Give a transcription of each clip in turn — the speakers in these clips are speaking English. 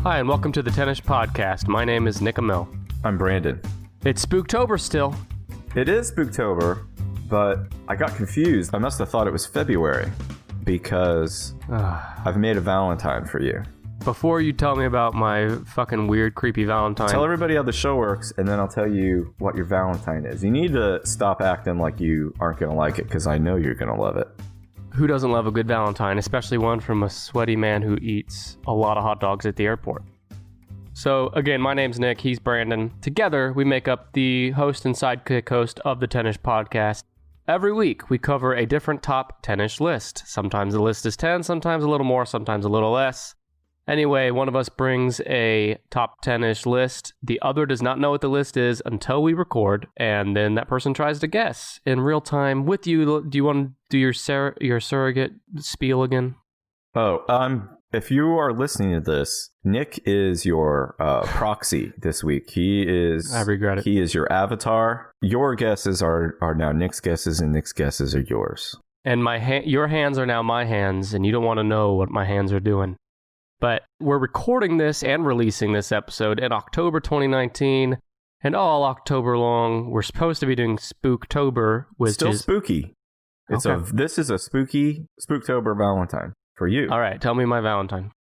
Hi, and welcome to the Tennis Podcast. My name is Nick Mel. I'm Brandon. It's Spooktober still. It is Spooktober, but I got confused. I must have thought it was February because I've made a Valentine for you. Before you tell me about my fucking weird, creepy Valentine... Tell everybody how the show works, and then I'll tell you what your Valentine is. You need to stop acting like you aren't going to like it, because I know you're going to love it. Who doesn't love a good Valentine, especially one from a sweaty man who eats a lot of hot dogs at the airport? So, again, my name's Nick, he's Brandon. Together, we make up the host and sidekick host of the Tennis Podcast. Every week, we cover a different top 10-ish list. Sometimes the list is 10, sometimes a little more, sometimes a little less. Anyway, one of us brings a top 10-ish list. The other does not know what the list is until we record, and then that person tries to guess in real time with you. Do you want to do your surrogate spiel again? If you are listening to this, Nick is your proxy this week. I regret it. He is your avatar. Your guesses are now Nick's guesses, and Nick's guesses are yours. And your hands are now my hands, and you don't want to know what my hands are doing. But we're recording this and releasing this episode in October 2019, and all October long, we're supposed to be doing Spooktober, which Still is... spooky. This is a spooky Spooktober Valentine for you. All right, tell me my Valentine.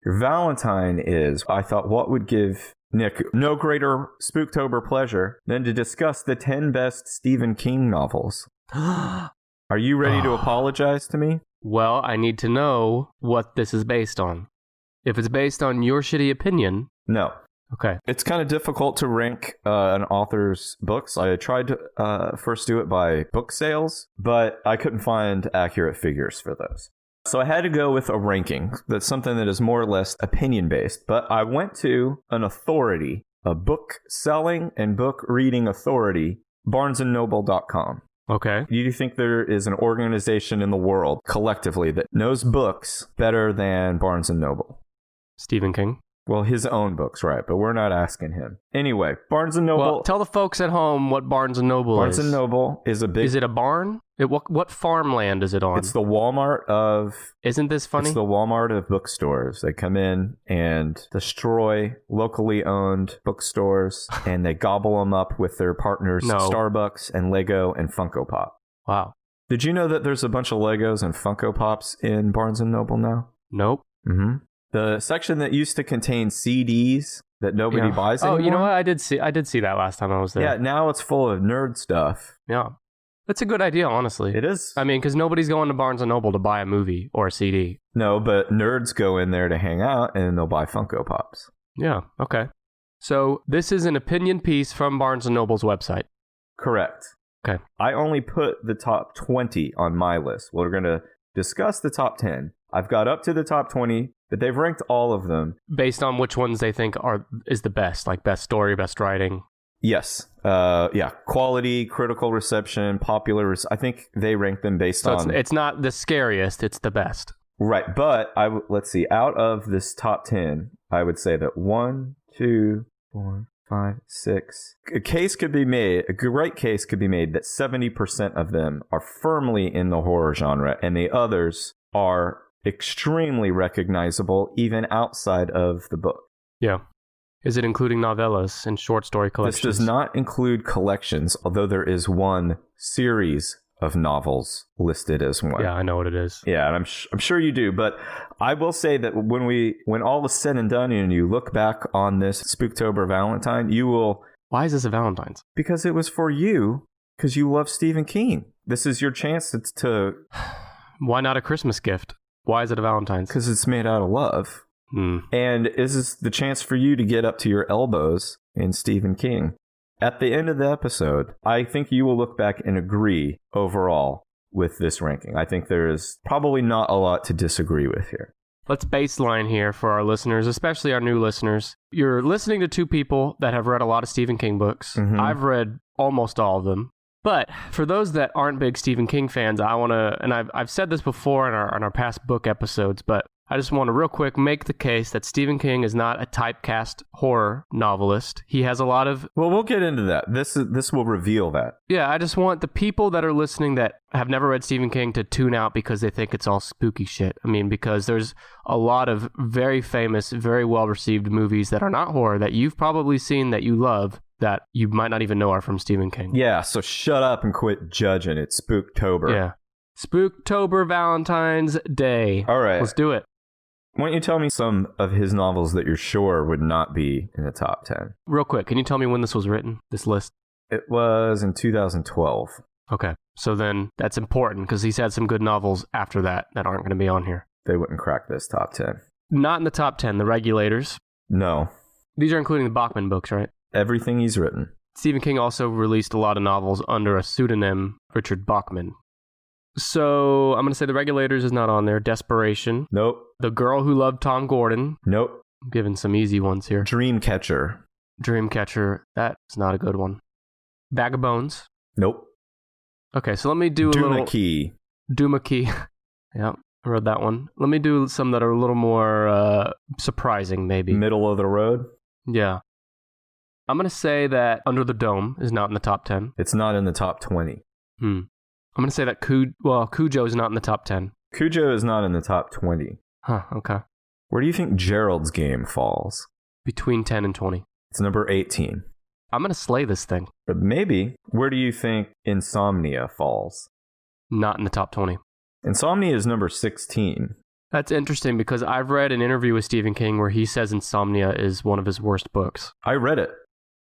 Your Valentine is, I thought, what would give Nick no greater Spooktober pleasure than to discuss the 10 best Stephen King novels. Are you ready to apologize to me? Well, I need to know what this is based on. If it's based on your shitty opinion... No. Okay. It's kind of difficult to rank an author's books. I tried to first do it by book sales, but I couldn't find accurate figures for those. So I had to go with a ranking. That's something that is more or less opinion-based. But I went to an authority, a book-selling and book-reading authority, BarnesandNoble.com. Okay. Do you think there is an organization in the world, collectively, that knows books better than Barnes & Noble? Stephen King? Well, his own books, right, but we're not asking him. Anyway, Barnes & Noble... Well, tell the folks at home what Barnes & Noble is. Barnes & Noble is a big... Is it a barn? What farmland is it on? It's the Walmart of... Isn't this funny? It's the Walmart of bookstores. They come in and destroy locally owned bookstores, and they gobble them up with their partners, Starbucks and Lego and Funko Pop. Wow. Did you know that there's a bunch of Legos and Funko Pops in Barnes & Noble now? Nope. Mm-hmm. The section that used to contain CDs that nobody buys anymore. Oh, you know what? I did see that last time I was there. Yeah, now it's full of nerd stuff. Yeah. That's a good idea, honestly. It is. I mean, because nobody's going to Barnes & Noble to buy a movie or a CD. No, but nerds go in there to hang out, and they'll buy Funko Pops. Yeah, okay. So this is an opinion piece from Barnes & Noble's website. Correct. Okay. I only put the top 20 on my list. We're going to discuss the top 10. I've got up to the top 20, but they've ranked all of them. Based on which ones they think is the best, like best story, best writing. Yes. Quality, critical reception, popular. I think they rank them based on... It's not the scariest, it's the best. Right, but let's see. Out of this top 10, I would say that 1, 2, 4, 5, 6... A great case could be made that 70% of them are firmly in the horror genre, and the others are extremely recognizable even outside of the book. Yeah. Is it including novellas and short story collections? This does not include collections, although there is one series of novels listed as one. Yeah, I know what it is. Yeah, and I'm sure you do. But I will say that when all is said and done and you look back on this Spooktober Valentine, you will... Why is this a Valentine's? Because it was for you, because you love Stephen King. This is your chance to... Why not a Christmas gift? Why is it a Valentine's? Because it's made out of love. And this is the chance for you to get up to your elbows in Stephen King. At the end of the episode, I think you will look back and agree overall with this ranking. I think there is probably not a lot to disagree with here. Let's baseline here for our listeners, especially our new listeners. You're listening to two people that have read a lot of Stephen King books. Mm-hmm. I've read almost all of them. But for those that aren't big Stephen King fans, I want to, and I've said this before in our past book episodes, but I just want to real quick make the case that Stephen King is not a typecast horror novelist. He has a lot of... Well, we'll get into that. This will reveal that. Yeah, I just want the people that are listening that have never read Stephen King to tune out because they think it's all spooky shit. I mean, because there's a lot of very famous, very well-received movies that are not horror that you've probably seen that you love that you might not even know are from Stephen King. Yeah, so shut up and quit judging. It's Spooktober. Yeah. Spooktober Valentine's Day. All right. Let's do it. Why don't you tell me some of his novels that you're sure would not be in the top 10? Real quick, can you tell me when this was written, this list? It was in 2012. Okay, so then that's important because he's had some good novels after that aren't going to be on here. They wouldn't crack this top 10. Not in the top 10, The Regulators. No. These are including the Bachman books, right? Everything he's written. Stephen King also released a lot of novels under a pseudonym, Richard Bachman. So I'm going to say The Regulators is not on there. Desperation. Nope. The Girl Who Loved Tom Gordon. Nope. I'm giving some easy ones here. Dreamcatcher. Dreamcatcher. That's not a good one. Bag of Bones. Nope. Okay, so let me do a little... Duma Key. Yeah, I read that one. Let me do some that are a little more surprising, maybe. Middle of the road. Yeah. I'm going to say that Under the Dome is not in the top 10. It's not in the top 20. I'm going to say that Cujo is not in the top 10. Cujo is not in the top 20. Huh, okay. Where do you think Gerald's Game falls? Between 10 and 20. It's number 18. I'm going to slay this thing. But maybe. Where do you think Insomnia falls? Not in the top 20. Insomnia is number 16. That's interesting because I've read an interview with Stephen King where he says Insomnia is one of his worst books. I read it,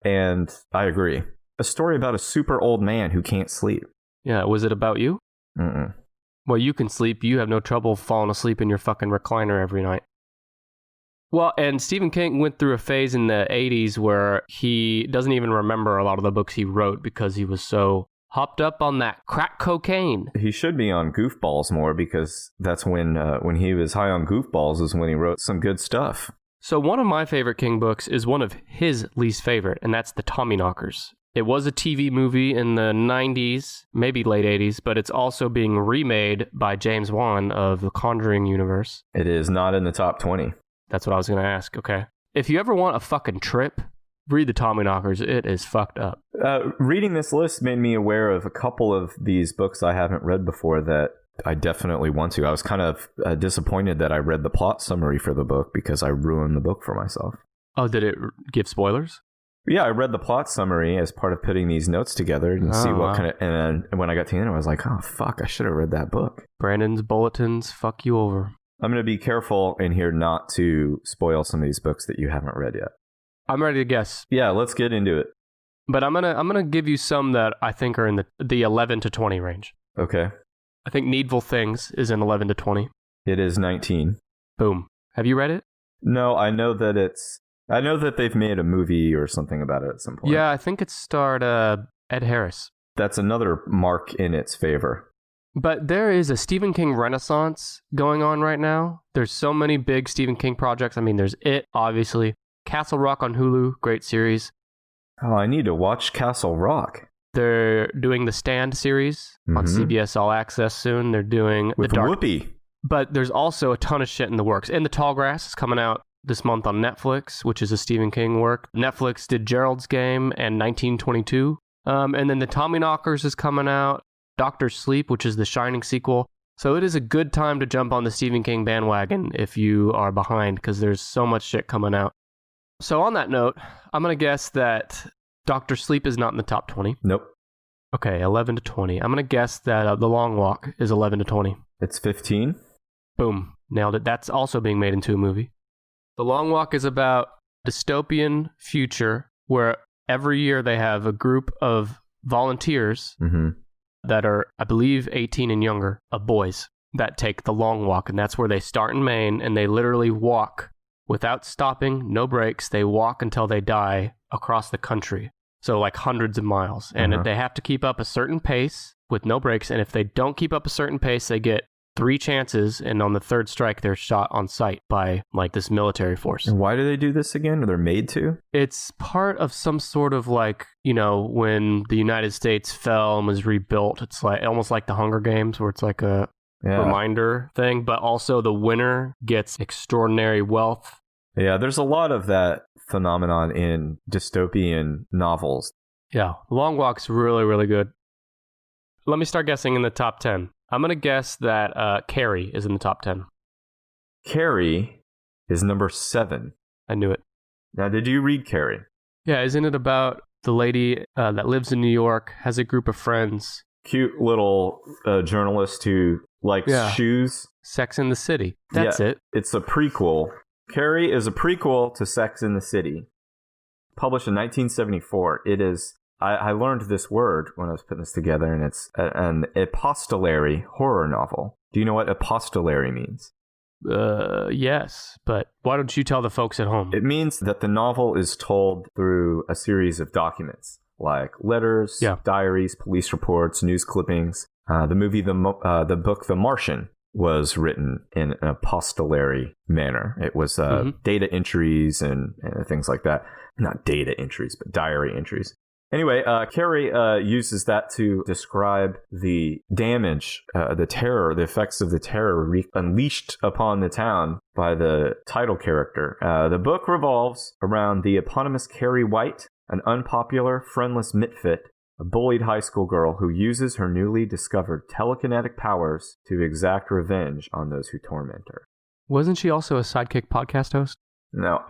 and I agree. A story about a super old man who can't sleep. Yeah, was it about you? Mm-mm. Well, you can sleep. You have no trouble falling asleep in your fucking recliner every night. Well, and Stephen King went through a phase in the 80s where he doesn't even remember a lot of the books he wrote because he was so hopped up on that crack cocaine. He should be on Goofballs more because that's when he was high on Goofballs is when he wrote some good stuff. So one of my favorite King books is one of his least favorite, and that's The Tommyknockers. It was a TV movie in the 90s, maybe late 80s, but it's also being remade by James Wan of the Conjuring universe. It is not in the top 20. That's what I was going to ask, okay. If you ever want a fucking trip, read The Tommyknockers. It is fucked up. Reading this list made me aware of a couple of these books I haven't read before that I definitely want to. I was kind of disappointed that I read the plot summary for the book because I ruined the book for myself. Oh, did it give spoilers? Yeah, I read the plot summary as part of putting these notes together and see what kind of... And then when I got to the end, I was like, oh, fuck, I should have read that book. Brandon's bulletins fuck you over. I'm going to be careful in here not to spoil some of these books that you haven't read yet. I'm ready to guess. Yeah, let's get into it. But I'm gonna give you some that I think are in the 11 to 20 range. Okay. I think Needful Things is in 11 to 20. It is 19. Boom. Have you read it? No, I know that they've made a movie or something about it at some point. Yeah, I think it starred Ed Harris. That's another mark in its favor. But there is a Stephen King renaissance going on right now. There's so many big Stephen King projects. I mean, there's It, obviously. Castle Rock on Hulu, great series. Oh, I need to watch Castle Rock. They're doing the Stand series on CBS All Access soon. They're doing with the Dark... Whoopi. But there's also a ton of shit in the works. And The Tall Grass is coming out this month on Netflix, which is a Stephen King work. Netflix did Gerald's Game and 1922. And then The Tommyknockers is coming out. Dr. Sleep, which is the Shining sequel. So it is a good time to jump on the Stephen King bandwagon if you are behind, because there's so much shit coming out. So on that note, I'm going to guess that Dr. Sleep is not in the top 20. Nope. Okay, 11 to 20. I'm going to guess that The Long Walk is 11 to 20. It's 15. Boom. Nailed it. That's also being made into a movie. The Long Walk is about dystopian future where every year they have a group of volunteers that are, I believe, 18 and younger, of boys that take the long walk. And that's where they start in Maine, and they literally walk without stopping, no breaks. They walk until they die across the country. So like hundreds of miles. And they have to keep up a certain pace with no breaks. And if they don't keep up a certain pace, they get 3 chances, and on the third strike, they're shot on sight by like this military force. And why do they do this again? Are they made to? It's part of some sort of like, you know, when the United States fell and was rebuilt, it's like almost like the Hunger Games, where it's like a reminder thing, but also the winner gets extraordinary wealth. Yeah, there's a lot of that phenomenon in dystopian novels. Yeah, Long Walk's really, really good. Let me start guessing in the top 10. I'm going to guess that Carrie is in the top 10. Carrie is number 7. I knew it. Now, did you read Carrie? Yeah, isn't it about the lady that lives in New York, has a group of friends? Cute little journalist who likes shoes. Sex in the City. That's it. It's a prequel. Carrie is a prequel to Sex in the City. Published in 1974. It is... I learned this word when I was putting this together, and it's an epistolary horror novel. Do you know what epistolary means? Yes, but why don't you tell the folks at home? It means that the novel is told through a series of documents, like letters, diaries, police reports, news clippings. The book The Martian was written in an epistolary manner. It was data entries and things like that. Not data entries, but diary entries. Anyway, Carrie uses that to describe the damage, the terror, the effects of the terror unleashed upon the town by the title character. The book revolves around the eponymous Carrie White, an unpopular, friendless misfit, a bullied high school girl who uses her newly discovered telekinetic powers to exact revenge on those who torment her. Wasn't she also a Sidekick podcast host? No.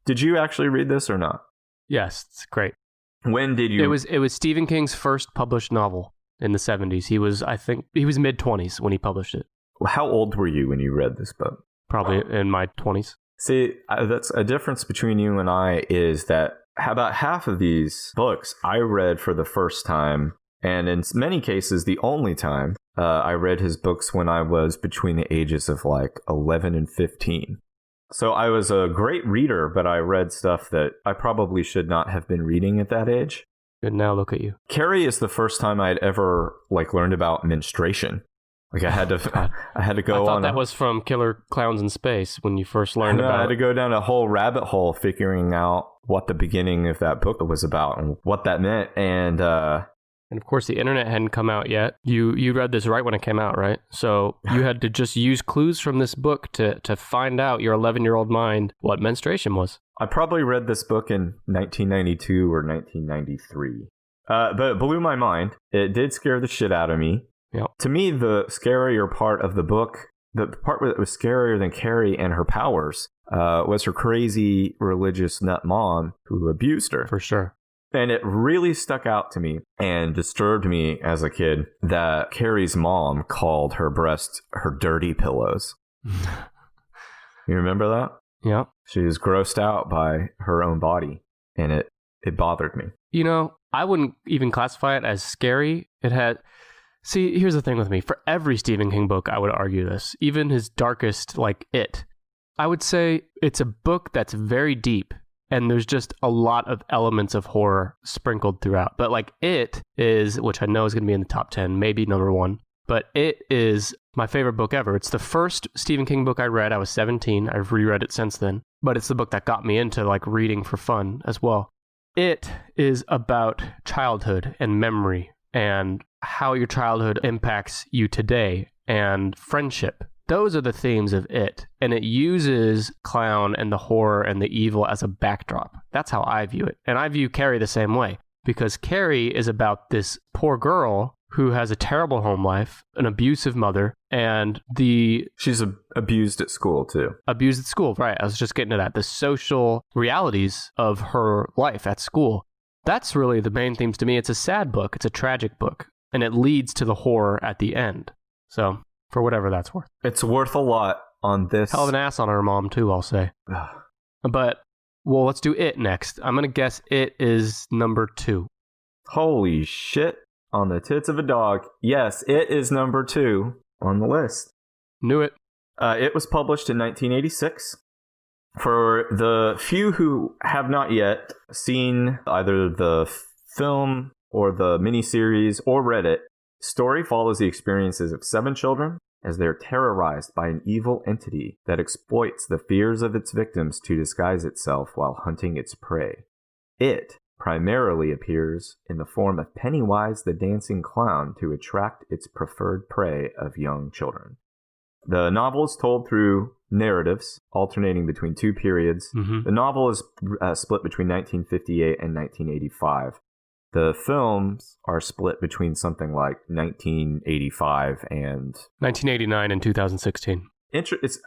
Did you actually read this or not? Yes, it's great. When did you... It was Stephen King's first published novel in the 70s. He was mid-20s when he published it. How old were you when you read this book? Probably in my 20s. See, that's a difference between you and I, is that about half of these books I read for the first time, and in many cases the only time. I read his books when I was between the ages of like 11 and 15. So I was a great reader, but I read stuff that I probably should not have been reading at that age. And now look at you. Carrie is the first time I'd ever learned about menstruation. I had to go on. I thought that was from Killer Clowns in Space when you first learned about it. I had to go down a whole rabbit hole figuring out what the beginning of that book was about and what that meant. And of course, the internet hadn't come out yet. You read this right when it came out, right? So you had to just use clues from this book to find out your 11-year-old mind what menstruation was. I probably read this book in 1992 or 1993. But it blew my mind. It did scare the shit out of me. Yep. To me, the scarier part of the book, the part that was scarier than Carrie and her powers, was her crazy religious nut mom who abused her. For sure. And it really stuck out to me and disturbed me as a kid that Carrie's mom called her breasts her dirty pillows. You remember that? Yeah. She was grossed out by her own body, and it bothered me. You know, I wouldn't even classify it as scary. See, here's the thing with me. For every Stephen King book, I would argue this. Even his darkest, like It. I would say it's a book that's very deep. And there's just a lot of elements of horror sprinkled throughout. But It is, which I know is going to be in the top 10, maybe number 1. But It is my favorite book ever. It's the first Stephen King book I read. I was 17. I've reread it since then. But it's the book that got me into reading for fun as well. It is about childhood and memory and how your childhood impacts you today and friendship. Those are the themes of It, and it uses clown and the horror and the evil as a backdrop. That's how I view it. And I view Carrie the same way, because Carrie is about this poor girl who has a terrible home life, an abusive mother, and she's abused at school, too. Abused at school, right. I was just getting to that. The social realities of her life at school. That's really the main themes to me. It's a sad book. It's a tragic book, and it leads to the horror at the end. So... for whatever that's worth. It's worth a lot on this. Hell of an ass on her mom, too, I'll say. But, well, let's do It next. I'm going to guess It is number 2. Holy shit. On the tits of a dog. Yes, It is number 2 on the list. Knew it. It was published in 1986. For the few who have not yet seen either the film or the miniseries or read it, story follows the experiences of 7 children as they are terrorized by an evil entity that exploits the fears of its victims to disguise itself while hunting its prey. It primarily appears in the form of Pennywise the Dancing Clown to attract its preferred prey of young children. The novel is told through narratives alternating between two periods. Mm-hmm. The novel is split between 1958 and 1985. The films are split between something like 1985 and 1989 and 2016.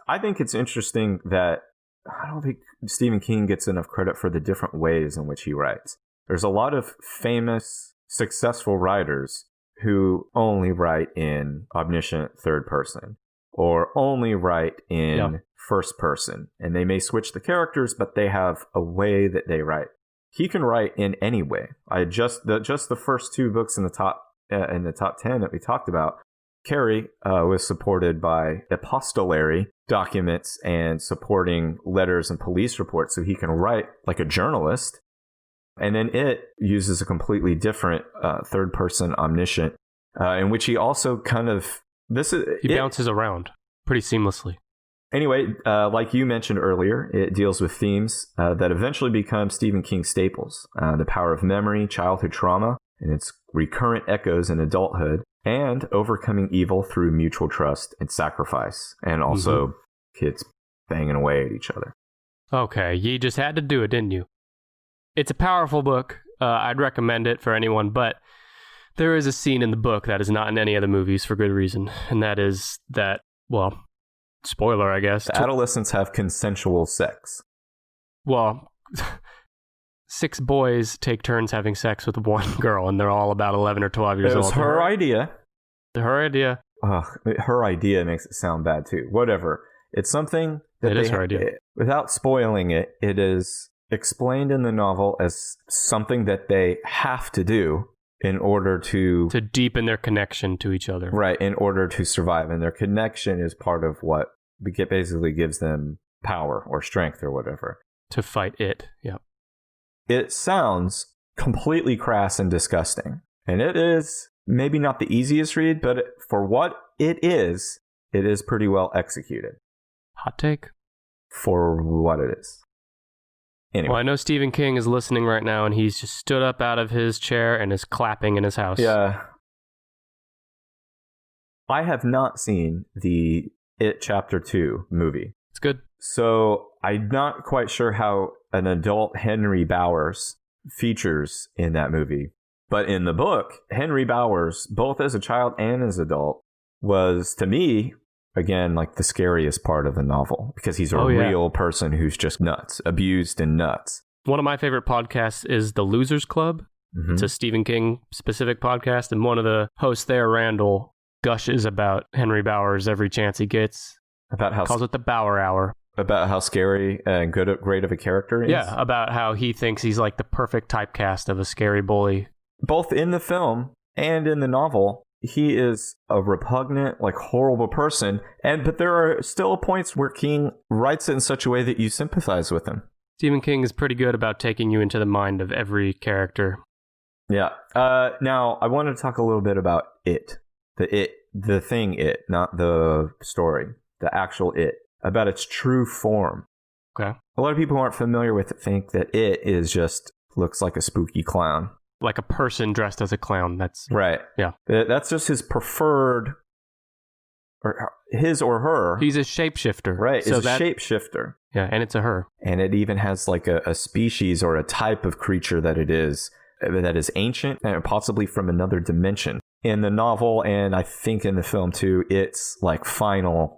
I think it's interesting that I don't think Stephen King gets enough credit for the different ways in which he writes. There's a lot of famous, successful writers who only write in omniscient third person or only write in first person. And they may switch the characters, but they have a way that they write. He can write in any way. Just the first two books in the top 10 that we talked about. Carrie was supported by epistolary documents and supporting letters and police reports, so he can write like a journalist. And then It uses a completely different third-person omniscient, in which he also kind of bounces around pretty seamlessly. Anyway, like you mentioned earlier, it deals with themes that eventually become Stephen King staples: the power of memory, childhood trauma, and its recurrent echoes in adulthood, and overcoming evil through mutual trust and sacrifice, and also kids banging away at each other. Okay, you just had to do it, didn't you? It's a powerful book. I'd recommend it for anyone, but there is a scene in the book that is not in any of the movies for good reason, and that is that, well, spoiler, I guess. Adolescents have consensual sex. Well, 6 boys take turns having sex with one girl, and they're all about 11 or 12 years old. It was her idea. Her idea. Her idea makes it sound bad, too. Whatever. It's something that it is her idea. Without spoiling it, it is explained in the novel as something that they have to do in order to deepen their connection to each other. Right, in order to survive. And their connection is part of what basically gives them power or strength or whatever. To fight it, yeah. It sounds completely crass and disgusting. And it is maybe not the easiest read, but for what it is pretty well executed. Hot take? For what it is. Anyway. Well, I know Stephen King is listening right now, and he's just stood up out of his chair and is clapping in his house. Yeah. I have not seen the It Chapter 2 movie. It's good. So I'm not quite sure how an adult Henry Bowers features in that movie. But in the book, Henry Bowers, both as a child and as an adult, was, to me, again, like the scariest part of the novel, because he's a real person who's just nuts, abused and nuts. One of my favorite podcasts is The Losers Club. Mm-hmm. It's a Stephen King specific podcast, and one of the hosts there, Randall, gushes about Henry Bowers every chance he gets. Calls it the Bower Hour. About how scary and great of a character he is? Yeah, about how he thinks he's like the perfect typecast of a scary bully. Both in the film and in the novel, he is a repugnant, like horrible person. But there are still points where King writes it in such a way that you sympathize with him. Stephen King is pretty good about taking you into the mind of every character. Yeah. Now, I wanted to talk a little bit about It. The thing It, not the story. The actual It. About its true form. Okay. A lot of people who aren't familiar with it think that It is just looks like a spooky clown. Like a person dressed as a clown. That's right. Yeah. That's just his preferred, or his or her. He's a shapeshifter. Right. So it's a shapeshifter. Yeah, and it's a her. And it even has like a species or a type of creature that is ancient and possibly from another dimension. In the novel, and I think in the film too, its like final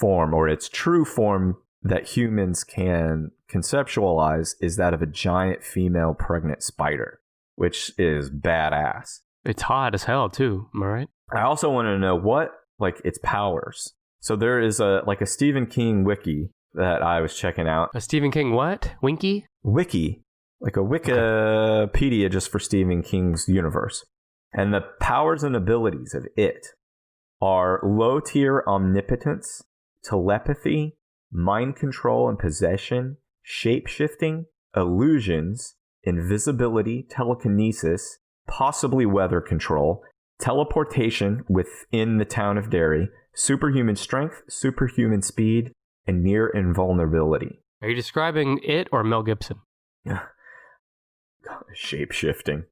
form or its true form that humans can conceptualize is that of a giant female pregnant spider, which is badass. It's hot as hell too, am I right? I also want to know what like its powers. So there is a Stephen King wiki that I was checking out. A Stephen King what? Winky? Wiki. Like a Wikipedia just for Stephen King's universe. And the powers and abilities of It are low-tier omnipotence, telepathy, mind control and possession, shape-shifting, illusions, invisibility, telekinesis, possibly weather control, teleportation within the town of Derry, superhuman strength, superhuman speed, and near invulnerability. Are you describing It or Mel Gibson? Shape-shifting.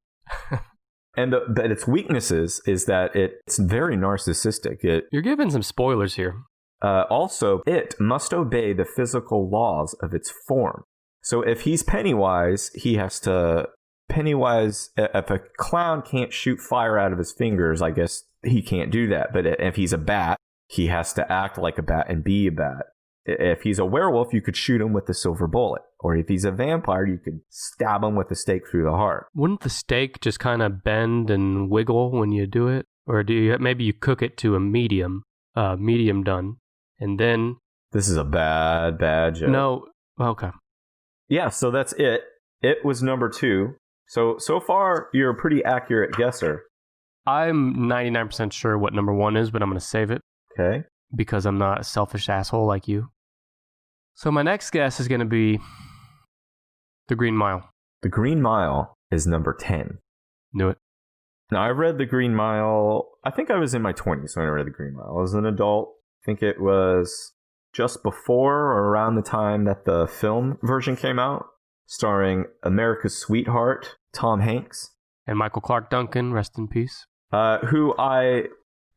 But its weaknesses is that it's very narcissistic. You're giving some spoilers here. Also, it must obey the physical laws of its form. So if he's Pennywise, he has to... Pennywise, if a clown can't shoot fire out of his fingers, I guess he can't do that. But if he's a bat, he has to act like a bat and be a bat. If he's a werewolf, you could shoot him with a silver bullet. Or if he's a vampire, you could stab him with a stake through the heart. Wouldn't the steak just kind of bend and wiggle when you do it? Or maybe you cook it to a medium done, and then... This is a bad joke. No, okay. Yeah, so that's it. It was number 2. So far, you're a pretty accurate guesser. I'm 99% sure what number 1 is, but I'm going to save it. Okay. Because I'm not a selfish asshole like you. So my next guess is going to be The Green Mile. The Green Mile is number 10. Knew it. Now, I read The Green Mile, I think I was in my 20s when I read The Green Mile. I was an adult. I think it was just before or around the time that the film version came out, starring America's Sweetheart, Tom Hanks. And Michael Clark Duncan, rest in peace. Who I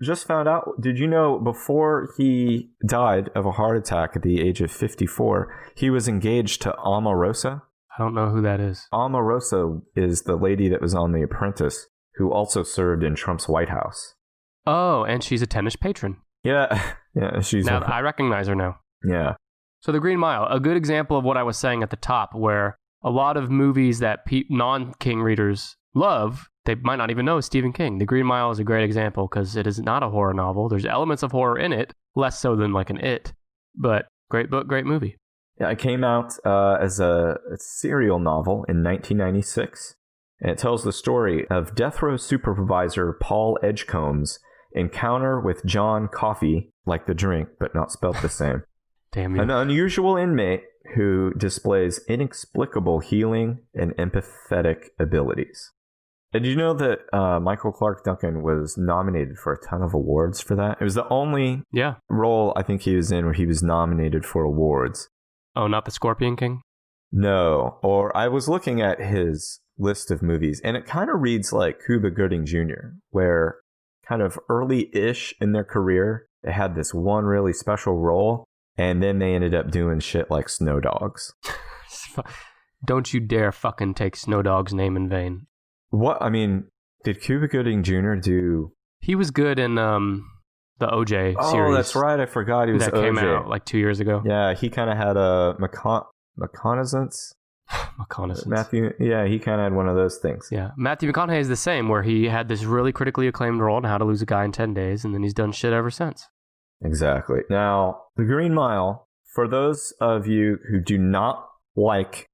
just found out, did you know before he died of a heart attack at the age of 54, he was engaged to Omarosa? I don't know who that is. Omarosa is the lady that was on The Apprentice, who also served in Trump's White House. Oh, and she's a tennis patron. Yeah, she's... Now, I recognize her now. Yeah. So The Green Mile, a good example of what I was saying at the top, where a lot of movies that non-King readers love, they might not even know is Stephen King. The Green Mile is a great example because it is not a horror novel. There's elements of horror in it, less so than like an It, but great book, great movie. Yeah, it came out as a serial novel in 1996, and it tells the story of death row supervisor Paul Edgecombe's encounter with John Coffey, like the drink, but not spelt the same. Damn you. An unusual inmate who displays inexplicable healing and empathetic abilities. Did you know that Michael Clark Duncan was nominated for a ton of awards for that? It was the only role I think he was in where he was nominated for awards. Oh, not the Scorpion King? No. Or I was looking at his list of movies, and it kind of reads like Cuba Gooding Jr., where kind of early-ish in their career, they had this one really special role, and then they ended up doing shit like Snow Dogs. Don't you dare fucking take Snow Dog's name in vain. What? I mean, did Cuba Gooding Jr. do... He was good in the OJ series. Oh, that's right. I forgot he was that OJ. Came out like 2 years ago. Yeah, he kind of had a reconnaissance. Matthew, yeah, he kind of had one of those things. Yeah, Matthew McConaughey is the same, where he had this really critically acclaimed role in How to Lose a Guy in 10 Days, and then he's done shit ever since. Exactly. Now, The Green Mile, for those of you who do not like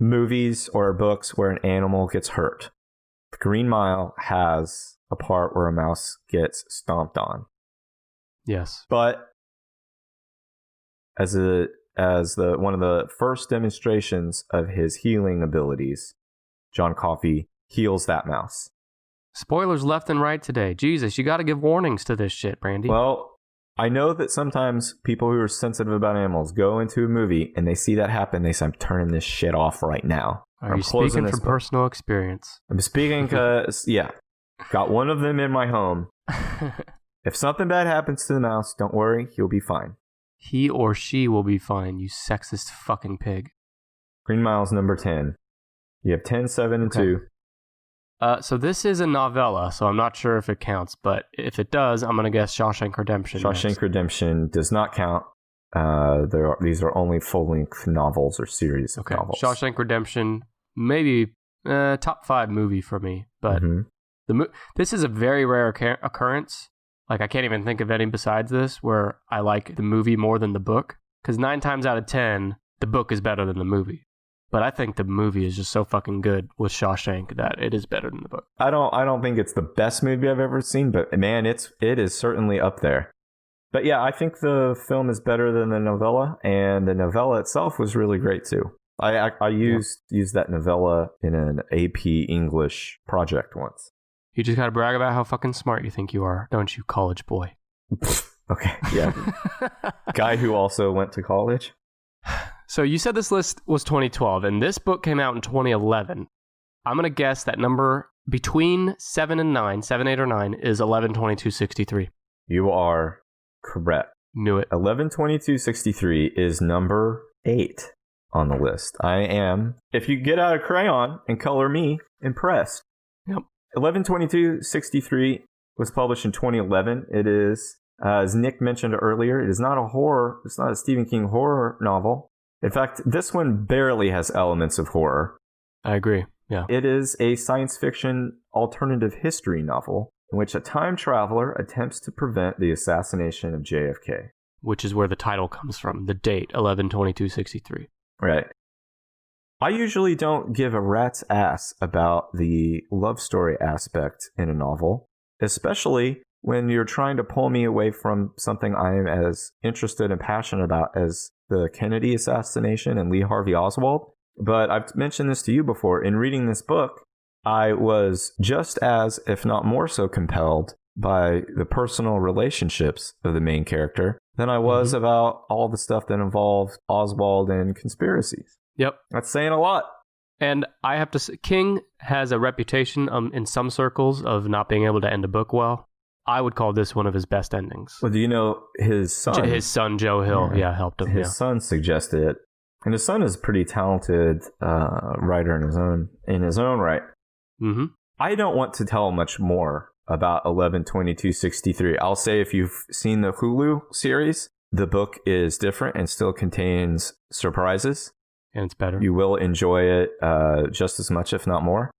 movies or books where an animal gets hurt, The Green Mile has a part where a mouse gets stomped on. Yes. But as one of the first demonstrations of his healing abilities, John Coffey heals that mouse. Spoilers left and right today. Jesus, you got to give warnings to this shit, Brandy. Well, I know that sometimes people who are sensitive about animals go into a movie and they see that happen. They say, I'm turning this shit off right now. Are you speaking from personal experience? I'm speaking because, yeah, got one of them in my home. If something bad happens to the mouse, don't worry, he'll be fine. He or she will be fine, you sexist fucking pig. Green Mile's number 10. You have 10, 7, and 2. So this is a novella, so I'm not sure if it counts, but if it does, I'm going to guess Shawshank Redemption. Shawshank Redemption does not count. These are only full-length novels or series of novels. Shawshank Redemption, maybe top 5 movie for me, but this is a very rare occurrence. Like, I can't even think of any besides this where I like the movie more than the book, because 9 times out of 10, the book is better than the movie. But I think the movie is just so fucking good with Shawshank that it is better than the book. I don't think it's the best movie I've ever seen, but man, it is certainly up there. But yeah, I think the film is better than the novella, and the novella itself was really great too. I used that novella in an AP English project once. You just gotta brag about how fucking smart you think you are, don't you, college boy? Okay, yeah. Guy who also went to college. So you said this list was 2012, and this book came out in 2011. I'm going to guess that number between 7 and 9, 7, 8, or 9, is 11/22/63. You are correct. Knew it. 11/22/63 is number 8 on the list. I am, if you get out a crayon and color me, impressed. Yep. 11/22/63 was published in 2011. It is, as Nick mentioned earlier, it is not a horror. It's not a Stephen King horror novel. In fact, this one barely has elements of horror. I agree. Yeah. It is a science fiction alternative history novel in which a time traveler attempts to prevent the assassination of JFK. Which is where the title comes from, the date, 11/22/63. Right. I usually don't give a rat's ass about the love story aspect in a novel, especially when you're trying to pull me away from something I am as interested and passionate about as the Kennedy assassination and Lee Harvey Oswald. But I've mentioned this to you before. In reading this book, I was just as, if not more so, compelled by the personal relationships of the main character than I was about all the stuff that involved Oswald and conspiracies. Yep. That's saying a lot. And I have to say, King has a reputation in some circles of not being able to end a book well. I would call this one of his best endings. Well, do you know his son? His son, Joe Hill, helped him. His son suggested it. And his son is a pretty talented writer in his own right. Mm-hmm. I don't want to tell much more about 11/22/63. I'll say if you've seen the Hulu series, the book is different and still contains surprises. And it's better. You will enjoy it just as much, if not more.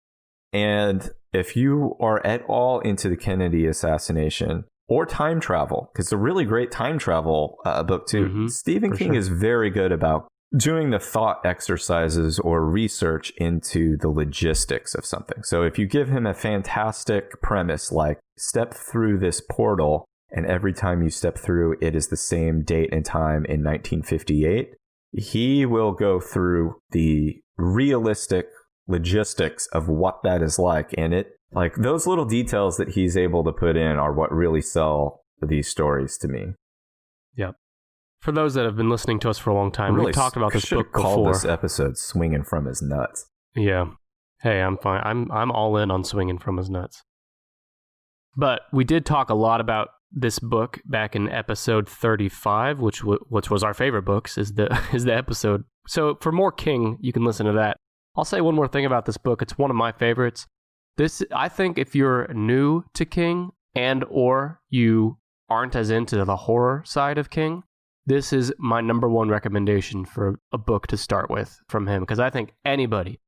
And if you are at all into the Kennedy assassination or time travel, because it's a really great time travel book too, Stephen King is very good about doing the thought exercises or research into the logistics of something. So if you give him a fantastic premise like step through this portal and every time you step through it is the same date and time in 1958, he will go through the realistic logistics of what that is like. And it, like, those little details that he's able to put in are what really sell these stories to me. Yep. For those that have been listening to us for a long time, really we've talked about this book called before. This episode "Swinging from His Nuts." Yeah. Hey, I'm fine. I'm all in on swinging from his nuts. But we did talk a lot about this book back in episode 35, which was our favorite books, is the episode. So for more King, you can listen to that. I'll say one more thing about this book. It's one of my favorites. I think if you're new to King and or you aren't as into the horror side of King, this is my number one recommendation for a book to start with from him. Because I think anybody,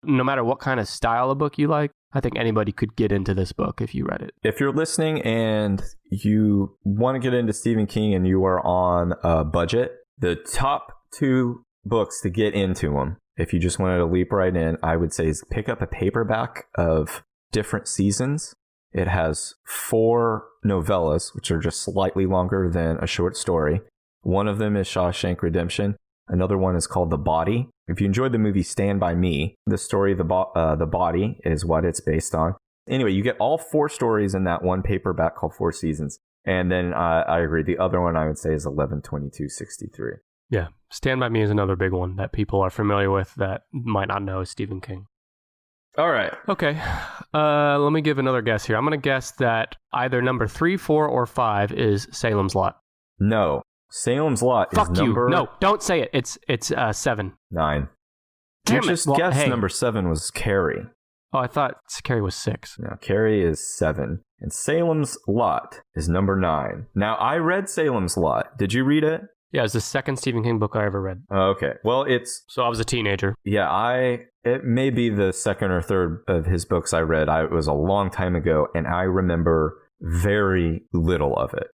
no matter what kind of style of book you like, I think anybody could get into this book if you read it. If you're listening and you want to get into Stephen King and you are on a budget, the top 2 books to get into him, if you just wanted to leap right in, I would say is pick up a paperback of Different Seasons. It has 4 novellas, which are just slightly longer than a short story. One of them is Shawshank Redemption. Another one is called The Body. If you enjoyed the movie Stand By Me, the story The Body is what it's based on. Anyway, you get all 4 stories in that one paperback called 4 Seasons. And then I agree. The other one I would say is 11/22/63. Yeah. Stand By Me is another big one that people are familiar with that might not know is Stephen King. All right. Okay. Let me give another guess here. I'm going to guess that either number 3, 4, or 5 is Salem's Lot. No. Salem's Lot Fuck is number... you. No, don't say it. It's 7. 9. Damn you it. just Well, guessed hey. number 7 was Carrie. Oh, I thought Carrie was 6. No, Carrie is 7. And Salem's Lot is number 9. Now, I read Salem's Lot. Did you read it? Yeah, it's the second Stephen King book I ever read. Okay. Well, it's... So I was a teenager. Yeah, it may be the second or third of his books I read. It was a long time ago, and I remember very little of it.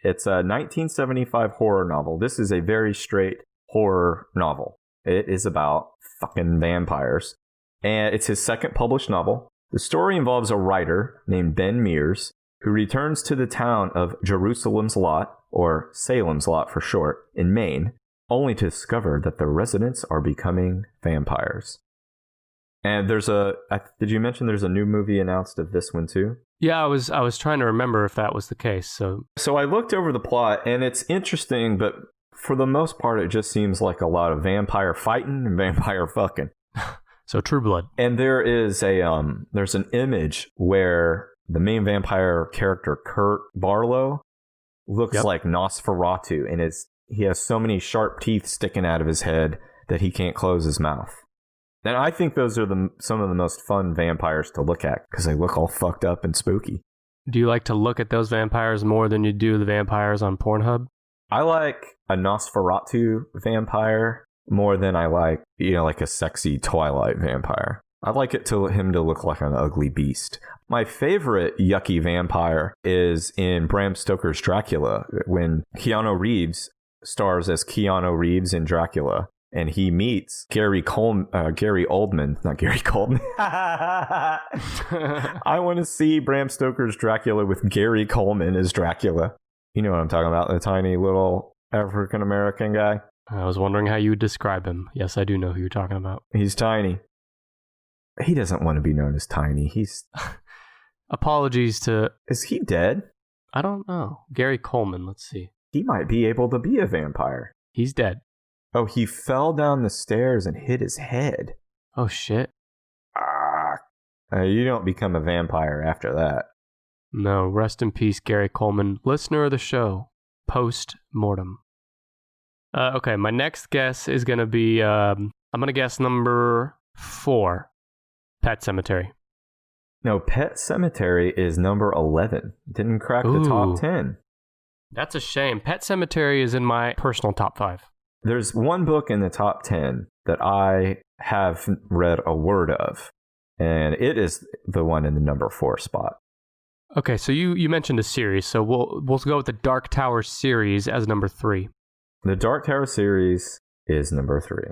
It's a 1975 horror novel. This is a very straight horror novel. It is about fucking vampires. And it's his second published novel. The story involves a writer named Ben Mears who returns to the town of Jerusalem's Lot, or Salem's Lot for short, in Maine, only to discover that the residents are becoming vampires. And did you mention there's a new movie announced of this one too? Yeah, I was trying to remember if that was the case. So I looked over the plot, and it's interesting, but For the most part, it just seems like a lot of vampire fighting and vampire fucking. So True Blood. And there is there's an image where the main vampire character, Kurt Barlow, looks like Nosferatu, and he has so many sharp teeth sticking out of his head that he can't close his mouth. And I think those are some of the most fun vampires to look at because they look all fucked up and spooky. Do you like to look at those vampires more than you do the vampires on Pornhub? I like a Nosferatu vampire more than I like, like a sexy Twilight vampire. I like him to look like an ugly beast. My favorite yucky vampire is in Bram Stoker's Dracula, when Keanu Reeves stars as Keanu Reeves in Dracula, and he meets Gary Oldman, not Gary Coleman. I want to see Bram Stoker's Dracula with Gary Coleman as Dracula. You know what I'm talking about, the tiny little African-American guy. I was wondering how you would describe him. Yes, I do know who you're talking about. He's tiny. He doesn't want to be known as tiny. He's... Apologies to... Is he dead? I don't know. Gary Coleman, let's see. He might be able to be a vampire. He's dead. Oh, he fell down the stairs and hit his head. Oh, shit. You don't become a vampire after that. No, rest in peace, Gary Coleman. Listener of the show, post-mortem. Okay, my next guess is going to be... I'm going to guess number 4, Pet Semetary. No, Pet Semetary is number 11. Didn't crack the top 10. That's a shame. Pet Semetary is in my personal top 5. There's one book in the top 10 that I have read a word of, and it is the one in the number 4 spot. Okay, so you mentioned a series, so we'll go with the Dark Tower series as number 3. The Dark Tower series is number 3.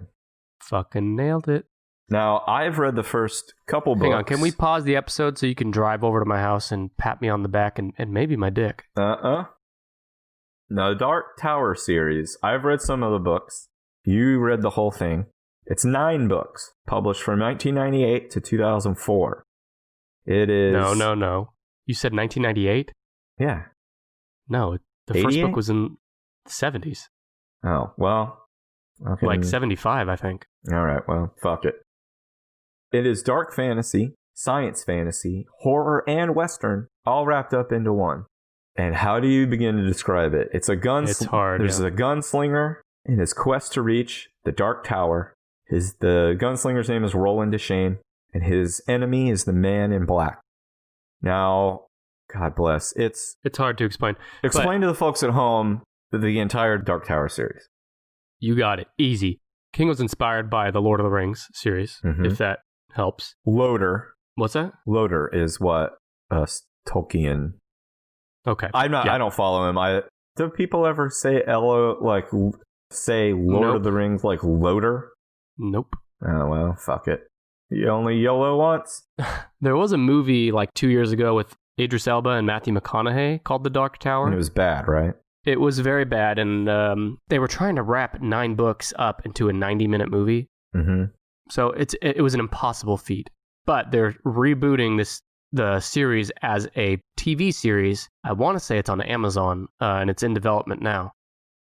Fucking nailed it. Now, I've read the first couple books. Hang on, can we pause the episode so you can drive over to my house and pat me on the back and maybe my dick? No, the Dark Tower series, I've read some of the books. You read the whole thing. It's 9 books, published from 1998 to 2004. It is... No. You said 1998? Yeah. No, the first book was in the 70s. Oh, well... Okay. Like 75, I think. All right, well, fuck it. It is dark fantasy, science fantasy, horror, and Western, all wrapped up into one. And how do you begin to describe it? It's hard. There's a gunslinger in his quest to reach the Dark Tower. The gunslinger's name is Roland Deschain, and his enemy is the Man in Black. Now, God bless. It's hard to explain. Explain to the folks at home the entire Dark Tower series. You got it. Easy. King was inspired by the Lord of the Rings series, if that helps. Loader. What's that? Loader is what Tolkien... Okay. I don't follow him. Do people ever say Lord of the Rings like Loader? Nope. Oh, well, fuck it. You only YOLO once? There was a movie like 2 years ago with Idris Elba and Matthew McConaughey called The Dark Tower. And it was bad, right? It was very bad, and they were trying to wrap 9 books up into a 90-minute movie. Mm-hmm. So it was an impossible feat. But they're rebooting the series as a TV series. I want to say it's on Amazon, and it's in development now.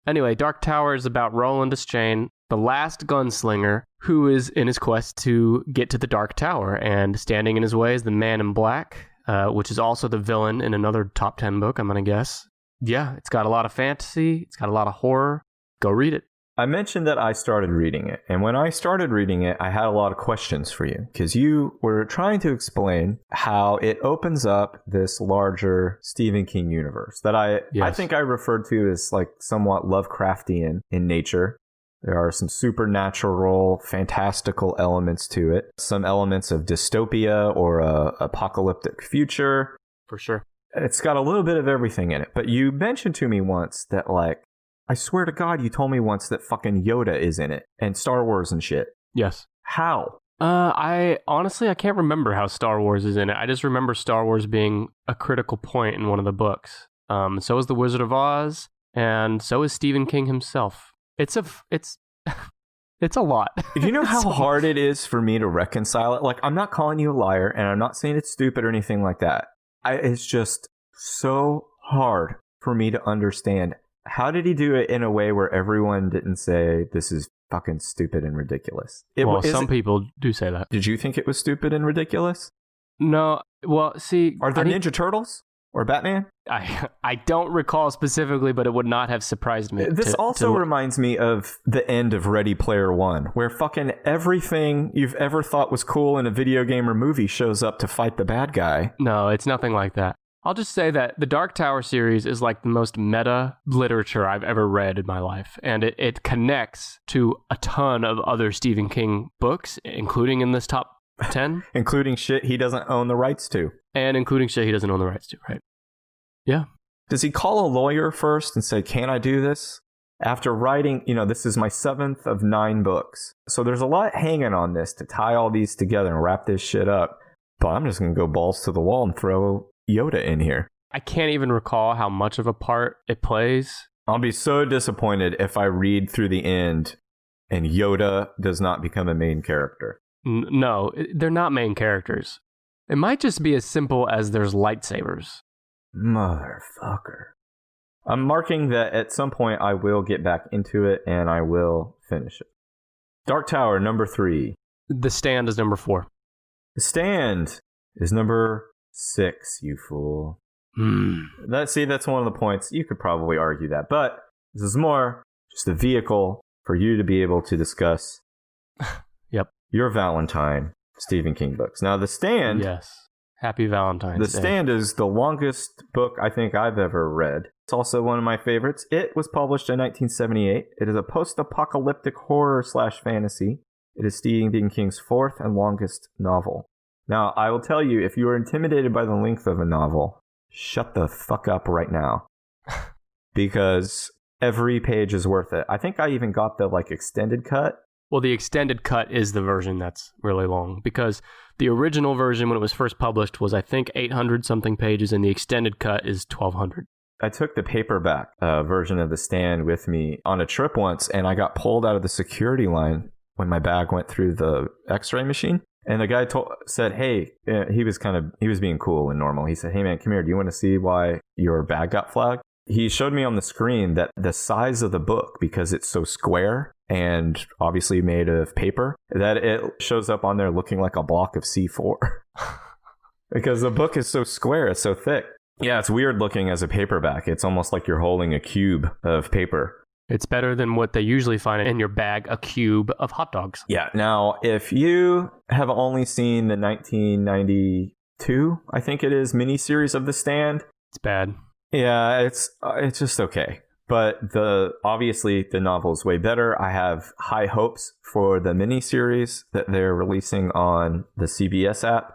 Anyway, Dark Tower is about Roland Deschain, the last gunslinger, who is in his quest to get to the Dark Tower, and standing in his way is the Man in Black, which is also the villain in another top 10 book, I'm going to guess. Yeah, it's got a lot of fantasy, it's got a lot of horror. Go read it. I mentioned that I started reading it, and when I started reading it, I had a lot of questions for you, because you were trying to explain how it opens up this larger Stephen King universe that I think I referred to as like somewhat Lovecraftian in nature. There are some supernatural, fantastical elements to it, some elements of dystopia or a apocalyptic future. For sure. It's got a little bit of everything in it, but you mentioned to me once that I swear to God, you told me once that fucking Yoda is in it and Star Wars and shit. Yes. How? I can't remember how Star Wars is in it. I just remember Star Wars being a critical point in one of the books. So is The Wizard of Oz, and so is Stephen King himself. It's a lot. You know how hard it is for me to reconcile it? Like, I'm not calling you a liar, and I'm not saying it's stupid or anything like that. It's just so hard for me to understand how did he do it in a way where everyone didn't say this is fucking stupid and ridiculous? Some people do say that. Did you think it was stupid and ridiculous? No. Well, see, Are there Ninja Turtles or Batman? I don't recall specifically, but it would not have surprised me. This also reminds me of the end of Ready Player One, where fucking everything you've ever thought was cool in a video game or movie shows up to fight the bad guy. No, it's nothing like that. I'll just say that the Dark Tower series is like the most meta literature I've ever read in my life. And it connects to a ton of other Stephen King books, including in this top 10. Including shit he doesn't own the rights to. And including shit he doesn't own the rights to, right? Yeah. Does he call a lawyer first and say, can I do this? After writing, this is my 7th of 9 books. So there's a lot hanging on this to tie all these together and wrap this shit up. But I'm just going to go balls to the wall and throw Yoda in here. I can't even recall how much of a part it plays. I'll be so disappointed if I read through the end and Yoda does not become a main character. No, they're not main characters. It might just be as simple as there's lightsabers. Motherfucker. I'm marking that at some point I will get back into it and I will finish it. Dark Tower, number 3. The Stand is number 4. The Stand is number 6, you fool. That's one of the points. You could probably argue that, but this is more just a vehicle for you to be able to discuss Yep. your Valentine Stephen King books. Now, The Stand... Yes. Happy Valentine's Day. The Stand is the longest book I think I've ever read. It's also one of my favorites. It was published in 1978. It is a post-apocalyptic horror/fantasy. It is Stephen King's 4th and longest novel. Now, I will tell you, if you are intimidated by the length of a novel, shut the fuck up right now. Because every page is worth it. I think I even got the extended cut. Well, the extended cut is the version that's really long, because the original version when it was first published was, I think, 800 something pages, and the extended cut is 1200. I took the paperback version of The Stand with me on a trip once, and I got pulled out of the security line when my bag went through the x-ray machine. And the guy said, hey, he was being cool and normal. He said, hey man, come here. Do you want to see why your bag got flagged? He showed me on the screen that the size of the book, because it's so square and obviously made of paper, that it shows up on there looking like a block of C4. Because the book is so square, it's so thick. Yeah, it's weird looking as a paperback. It's almost like you're holding a cube of paper. It's better than what they usually find in your bag, a cube of hot dogs. Yeah. Now, if you have only seen the 1992, I think it is, miniseries of The Stand. It's bad. Yeah, it's just okay. But obviously the novel is way better. I have high hopes for the miniseries that they're releasing on the CBS app.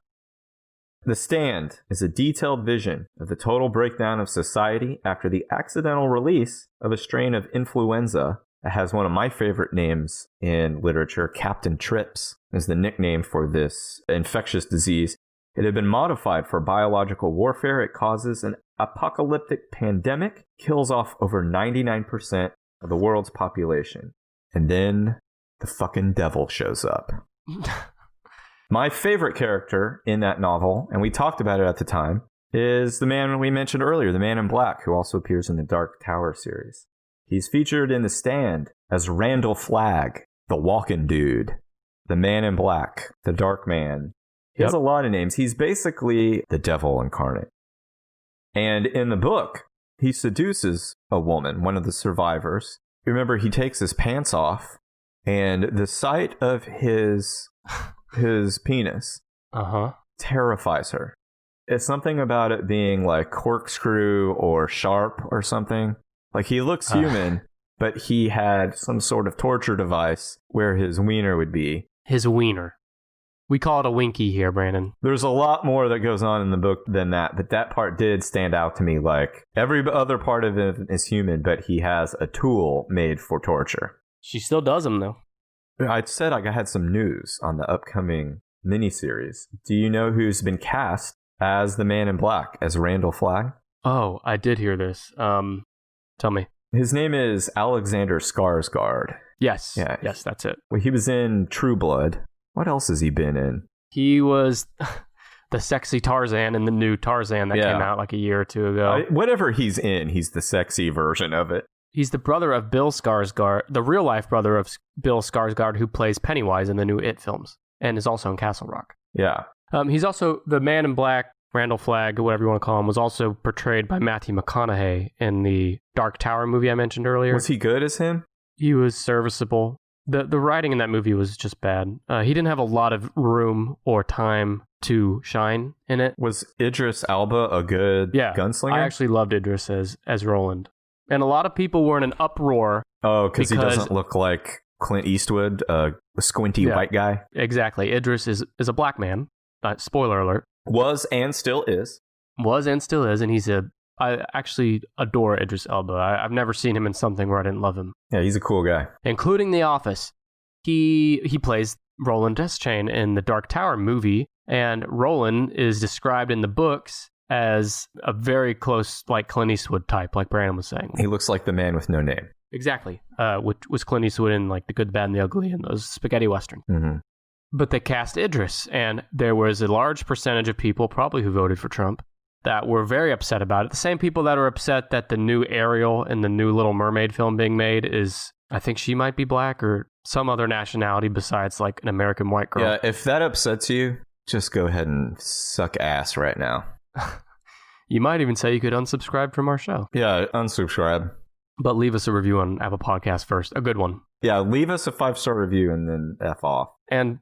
The Stand is a detailed vision of the total breakdown of society after the accidental release of a strain of influenza that has one of my favorite names in literature. Captain Trips is the nickname for this infectious disease. It had been modified for biological warfare. It causes an apocalyptic pandemic, kills off over 99% of the world's population. And then the fucking devil shows up. My favorite character in that novel, and we talked about it at the time, is the man we mentioned earlier, the Man in Black, who also appears in the Dark Tower series. He's featured in The Stand as Randall Flagg, the walking dude, the Man in Black, the Dark Man. He has a lot of names. He's basically the devil incarnate. And in the book, he seduces a woman, one of the survivors. Remember, he takes his pants off, and the sight of his penis terrifies her. It's something about it being like corkscrew or sharp or something. Like, he looks human, but he had some sort of torture device where his wiener would be. His wiener. We call it a winky here, Brandon. There's a lot more that goes on in the book than that, but that part did stand out to me. Like, every other part of it is human, but he has a tool made for torture. She still does them, though. I said I had some news on the upcoming miniseries. Do you know who's been cast as the Man in Black, as Randall Flagg? Oh, I did hear this. Tell me. His name is Alexander Skarsgård. Yes. Yeah. Yes, that's it. Well, he was in True Blood. What else has he been in? He was the sexy Tarzan in the new Tarzan that came out like a year or two ago. Whatever he's in, he's the sexy version of it. He's the brother of Bill Skarsgård, the real-life brother of Bill Skarsgård, who plays Pennywise in the new It films, and is also in Castle Rock. Yeah. He's also the Man in Black, Randall Flagg, whatever you want to call him, was also portrayed by Matthew McConaughey in the Dark Tower movie I mentioned earlier. Was he good as him? He was serviceable. The writing in that movie was just bad. He didn't have a lot of room or time to shine in it. Was Idris Elba a good gunslinger? I actually loved Idris as Roland. And a lot of people were in an uproar. Oh, because he doesn't look like Clint Eastwood, a squinty white guy? Exactly. Idris is a black man. Spoiler alert. Was and still is. Was and still is. And I actually adore Idris Elba. I've never seen him in something where I didn't love him. Yeah, he's a cool guy. Including The Office. He plays Roland Deschain in the Dark Tower movie. And Roland is described in the books as a very close, like Clint Eastwood type, like Brandon was saying. He looks like the man with no name. Exactly. Which was Clint Eastwood in like The Good, the Bad, and the Ugly and those spaghetti western. Mm-hmm. But they cast Idris, and there was a large percentage of people, probably who voted for Trump, that were very upset about it. The same people that are upset that the new Ariel in the new Little Mermaid film being made is, I think she might be black or some other nationality besides like an American white girl. Yeah, if that upsets you, just go ahead and suck ass right now. You might even say you could unsubscribe from our show. Yeah, unsubscribe. But leave us a review on Apple Podcasts first. A good one. Yeah, leave us a 5-star review and then F off. And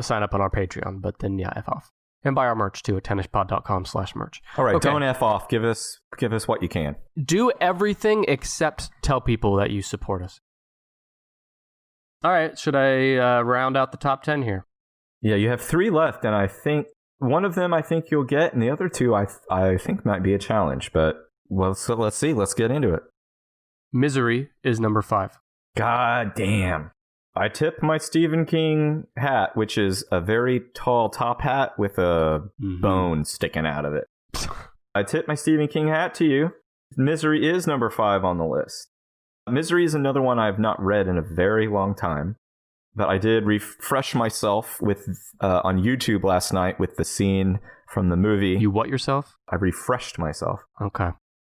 sign up on our Patreon, but then F off. And buy our merch too at tennishpod.com/merch. All right, Don't F off. Give us what you can. Do everything except tell people that you support us. All right, should I round out the top 10 here? Yeah, you have 3 left, and I think one of them I think you'll get, and the other 2 I think might be a challenge. But so let's see. Let's get into it. Misery is number 5. God damn. I tip my Stephen King hat, which is a very tall top hat with a bone sticking out of it. I tip my Stephen King hat to you. Misery is number 5 on the list. Misery is another one I've not read in a very long time, but I did refresh myself with on YouTube last night with the scene from the movie. You what yourself? I refreshed myself. Okay.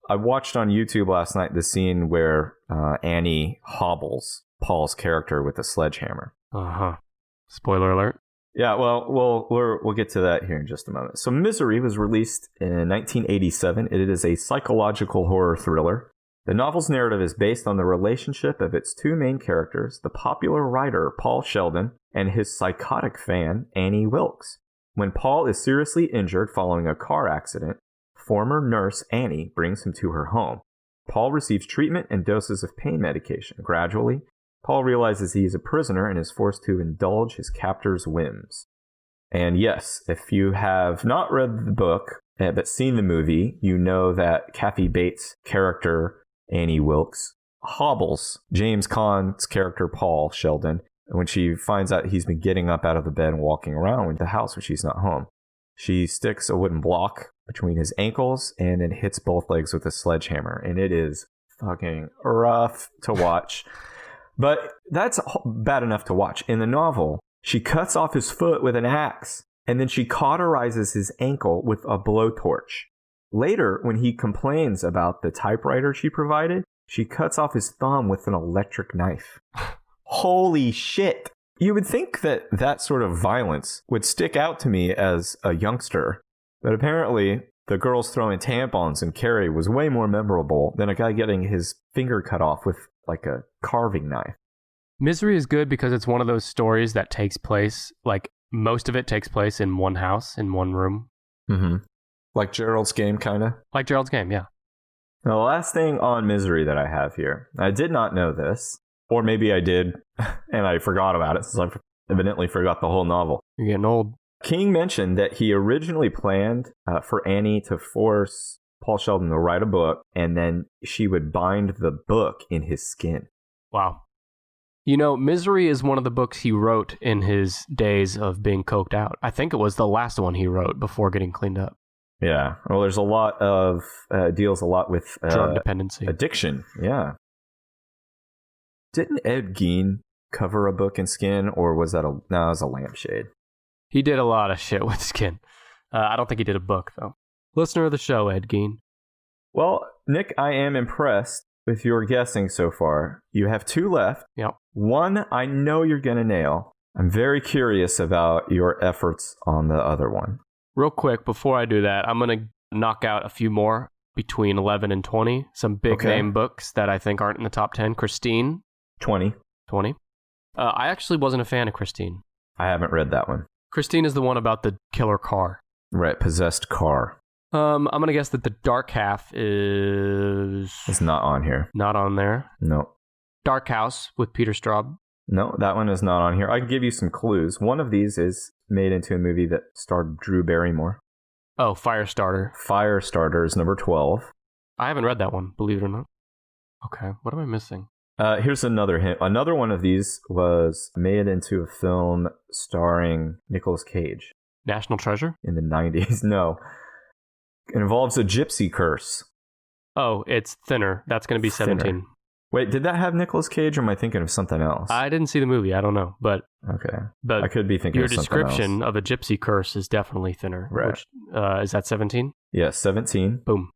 I watched on YouTube last night the scene where Annie hobbles Paul's character with a sledgehammer. Spoiler alert. Yeah, well, we'll get to that here in just a moment. So Misery was released in 1987. It is a psychological horror thriller. The novel's narrative is based on the relationship of its 2 main characters, the popular writer Paul Sheldon and his psychotic fan Annie Wilkes. When Paul is seriously injured following a car accident, former nurse Annie brings him to her home. Paul receives treatment and doses of pain medication. Gradually, Paul realizes he is a prisoner and is forced to indulge his captor's whims. And yes, if you have not read the book but seen the movie, you know that Kathy Bates' character, Annie Wilkes, hobbles James Caan's character, Paul Sheldon, when she finds out he's been getting up out of the bed and walking around with the house when she's not home. She sticks a wooden block between his ankles and then hits both legs with a sledgehammer. And it is fucking rough to watch. But that's bad enough to watch. In the novel, she cuts off his foot with an axe, and then she cauterizes his ankle with a blowtorch. Later, when he complains about the typewriter she provided, she cuts off his thumb with an electric knife. Holy shit! You would think that that sort of violence would stick out to me as a youngster, but apparently the girls throwing tampons in Carrie was way more memorable than a guy getting his finger cut off with like a carving knife. Misery is good because it's one of those stories that takes place, like most of it takes place in one house, in one room. Mm-hmm. Like Gerald's Game, kind of? Like Gerald's Game, yeah. Now, the last thing on Misery that I have here, I did not know this, or maybe I did, and I forgot about it, since I evidently forgot the whole novel. You're getting old. King mentioned that he originally planned for Annie to force Paul Sheldon to write a book, and then she would bind the book in his skin. Wow. You know, Misery is one of the books he wrote in his days of being coked out. I think it was the last one he wrote before getting cleaned up. Yeah. Well, there's a lot of, deals a lot with drug dependency. Addiction. Yeah. Didn't Ed Gein cover a book in skin, or was that it was a lampshade? He did a lot of shit with skin. I don't think he did a book, though. Listener of the show, Ed Gein. Well, Nick, I am impressed with your guessing so far. You have 2 left. Yep. One I know you're going to nail. I'm very curious about your efforts on the other one. Real quick, before I do that, I'm going to knock out a few more between 11 and 20. Some big name books that I think aren't in the top 10. Christine. 20. 20. I actually wasn't a fan of Christine. I haven't read that one. Christine is the one about the killer car. Right, possessed car. I'm going to guess that the dark half is... It's not on here. Not on there. No. Dark House with Peter Straub. No, that one is not on here. I can give you some clues. One of these is made into a movie that starred Drew Barrymore. Oh, Firestarter. Firestarter is number 12. I haven't read that one, believe it or not. Okay, what am I missing? Here's another hint. Another one of these was made into a film starring Nicolas Cage. National Treasure? In the 90s. No. It involves a gypsy curse. Oh, it's Thinner. That's going to be 17. Wait, did that have Nicolas Cage, or am I thinking of something else? I didn't see the movie. I don't know. But okay. But I could be thinking of something else. Your description of a gypsy curse is definitely Thinner. Right. Which, is that 17? Yeah, 17. Boom.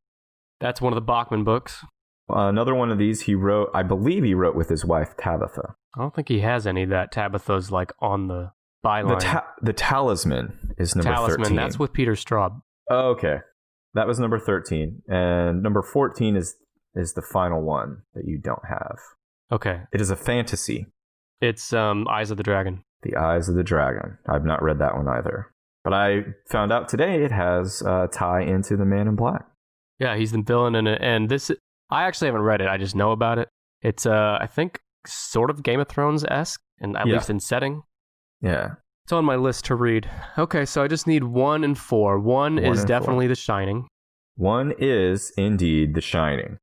That's one of the Bachman books. Another one of these he wrote, I believe he wrote with his wife, Tabitha. I don't think he has any that Tabitha's like on the byline. The Talisman is number 13. That's with Peter Straub. Oh, okay. That was number 13. And number 14 is the final one that you don't have. Okay. It is a fantasy. It's Eyes of the Dragon. The Eyes of the Dragon. I've not read that one either. But I found out today it has a tie into The Man in Black. Yeah, he's the villain in it. And this, I actually haven't read it. I just know about it. It's, I think, sort of Game of Thrones-esque, and at least in setting. Yeah. It's on my list to read. Okay, so I just need 1 and 4. One is definitely The Shining. 1 is indeed The Shining.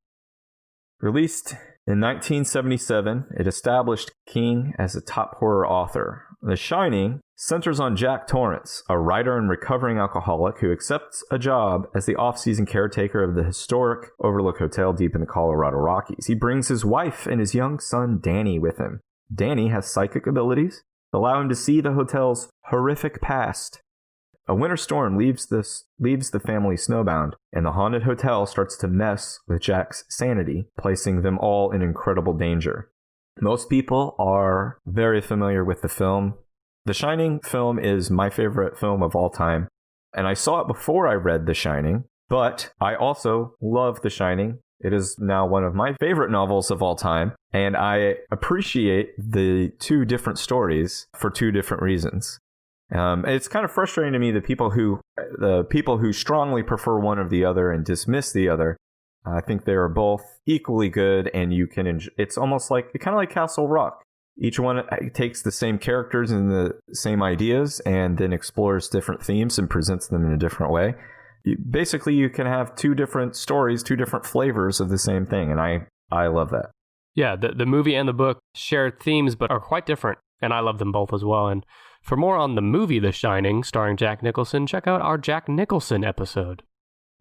Released in 1977, it established King as a top horror author. The Shining centers on Jack Torrance, a writer and recovering alcoholic who accepts a job as the off-season caretaker of the historic Overlook Hotel deep in the Colorado Rockies. He brings his wife and his young son Danny with him. Danny has psychic abilities that allow him to see the hotel's horrific past. A winter storm leaves the family snowbound, and the haunted hotel starts to mess with Jack's sanity, placing them all in incredible danger. Most people are very familiar with the film. The Shining film is my favorite film of all time, and I saw it before I read The Shining, but I also love The Shining. It is now one of my favorite novels of all time, and I appreciate the 2 different stories for 2 different reasons. It's kind of frustrating to me that the people who strongly prefer one or the other and dismiss the other. I think they are both equally good, and you can it's almost like kind of like Castle Rock. Each one takes the same characters and the same ideas, and then explores different themes and presents them in a different way. Basically, you can have 2 different stories, 2 different flavors of the same thing, and I love that. Yeah, the movie and the book share themes, but are quite different, and I love them both as well. And for more on the movie The Shining, starring Jack Nicholson, check out our Jack Nicholson episode.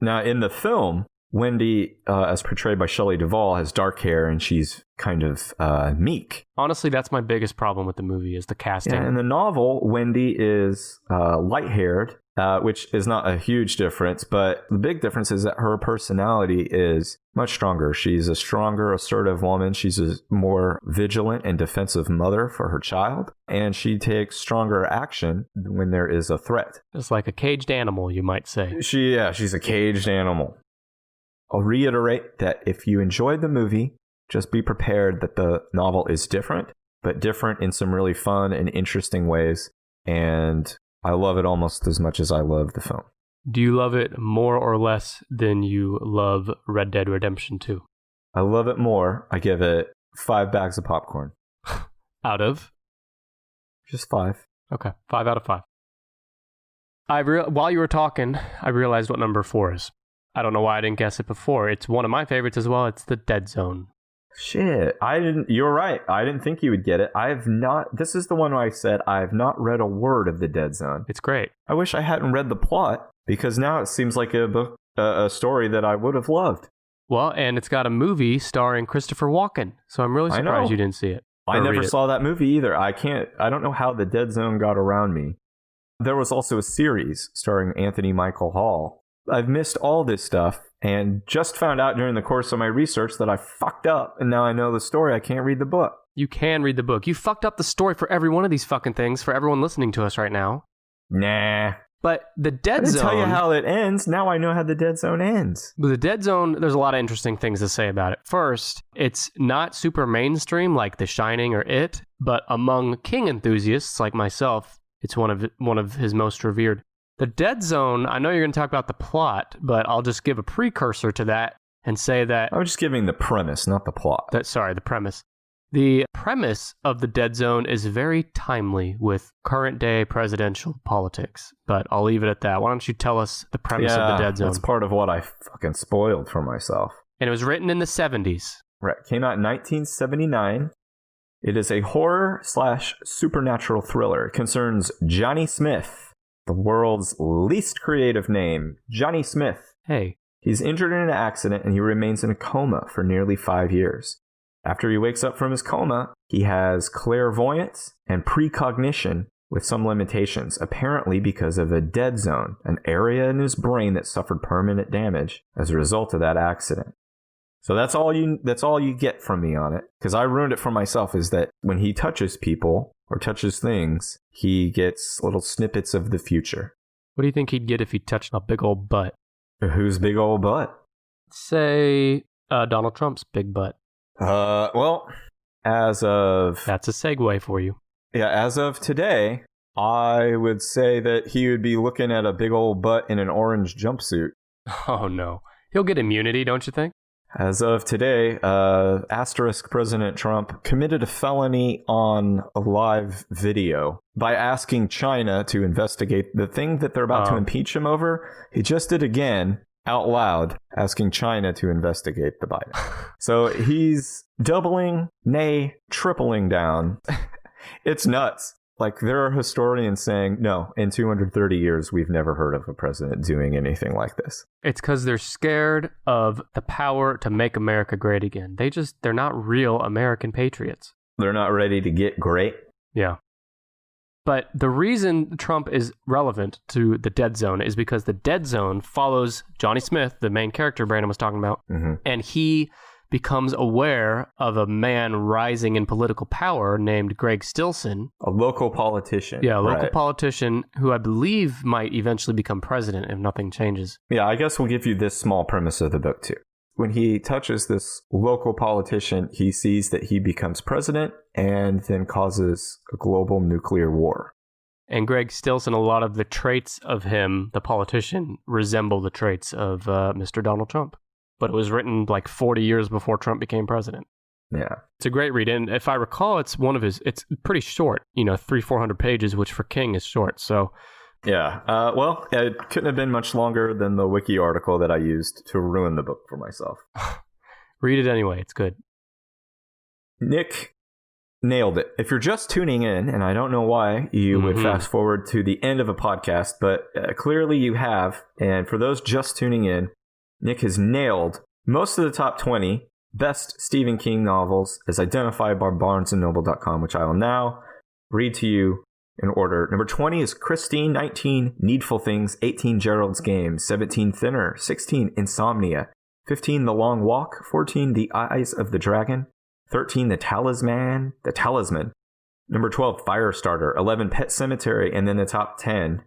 Now, in the film, Wendy, as portrayed by Shelley Duvall, has dark hair, and she's kind of meek. Honestly, that's my biggest problem with the movie, is the casting. Yeah, in the novel, Wendy is light-haired, which is not a huge difference, but the big difference is that her personality is much stronger. She's a stronger, assertive woman. She's a more vigilant and defensive mother for her child, and she takes stronger action when there is a threat. It's like a caged animal, you might say. She's a caged animal. I'll reiterate that if you enjoyed the movie, just be prepared that the novel is different, but different in some really fun and interesting ways, and I love it almost as much as I love the film. Do you love it more or less than you love Red Dead Redemption 2? I love it more. I give it 5 bags of popcorn. Out of? Just 5. Okay, 5 out of 5. While you were talking, I realized what number 4 is. I don't know why I didn't guess it before. It's one of my favorites as well. It's The Dead Zone. Shit, you're right. I didn't think you would get it. This is the one where I said I have not read a word of The Dead Zone. It's great. I wish I hadn't read the plot, because now it seems like a story that I would have loved. Well, and it's got a movie starring Christopher Walken, so I'm really surprised you didn't see it. I never saw that movie either. I don't know how The Dead Zone got around me. There was also a series starring Anthony Michael Hall. I've missed all this stuff, and just found out during the course of my research that I fucked up, and now I know the story. I can't read the book. You can read the book. You fucked up the story for every one of these fucking things for everyone listening to us right now. Nah. But the Dead Zone... I didn't tell you how it ends. Now I know how the Dead Zone ends. With the Dead Zone, there's a lot of interesting things to say about it. First, it's not super mainstream like The Shining or It, but among King enthusiasts like myself, it's one of his most revered. The Dead Zone, I know you're going to talk about the plot, but I'll just give a precursor to that and say that... I was just giving the premise, not the plot. The premise. The premise of the Dead Zone is very timely with current day presidential politics, but I'll leave it at that. Why don't you tell us the premise of the Dead Zone? That's part of what I fucking spoiled for myself. And it was written in the 70s. Right. Came out in 1979. It is a horror/supernatural thriller. It concerns Johnny Smith, the world's least creative name, Johnny Smith. Hey. He's injured in an accident and he remains in a coma for nearly 5 years. After he wakes up from his coma, he has clairvoyance and precognition with some limitations, apparently because of a dead zone, an area in his brain that suffered permanent damage as a result of that accident. So that's all you get from me on it, because I ruined it for myself, is that when he touches people or touches things, he gets little snippets of the future. What do you think he'd get if he touched a big old butt? Whose big old butt? Say Donald Trump's big butt. Well, as of... That's a segue for you. Yeah, as of today, I would say that he would be looking at a big old butt in an orange jumpsuit. Oh, no. He'll get immunity, don't you think? As of today, asterisk President Trump committed a felony on a live video by asking China to investigate the thing that they're about to impeach him over. He just did again, out loud, asking China to investigate the Biden. So he's doubling, nay, tripling down. It's nuts. Like, there are historians saying, no, in 230 years, we've never heard of a president doing anything like this. It's because they're scared of the power to make America great again. They're not real American patriots. They're not ready to get great? Yeah. But the reason Trump is relevant to the Dead Zone is because the Dead Zone follows Johnny Smith, the main character Brandon was talking about, and he becomes aware of a man rising in political power named Greg Stilson. A local politician. Yeah, a local politician who I believe might eventually become president if nothing changes. Yeah, I guess we'll give you this small premise of the book too. When he touches this local politician, he sees that he becomes president and then causes a global nuclear war. And Greg Stilson, a lot of the traits of him, the politician, resemble the traits of Mr. Donald Trump. But it was written like 40 years before Trump became president. Yeah. It's a great read. And if I recall, it's pretty short, 300-400 pages, which for King is short. So, yeah. Well, it couldn't have been much longer than the wiki article that I used to ruin the book for myself. Read it anyway. It's good. Nick nailed it. If you're just tuning in, and I don't know why you would fast forward to the end of a podcast, but clearly you have. And for those just tuning in, Nick has nailed most of the top 20 best Stephen King novels as identified by BarnesandNoble.com, which I will now read to you in order. Number 20 is Christine, 19, Needful Things, 18, Gerald's Game, 17, Thinner, 16, Insomnia, 15, The Long Walk, 14, The Eyes of the Dragon, 13, The Talisman, number 12, Firestarter, 11, Pet Semetary, and then the top 10,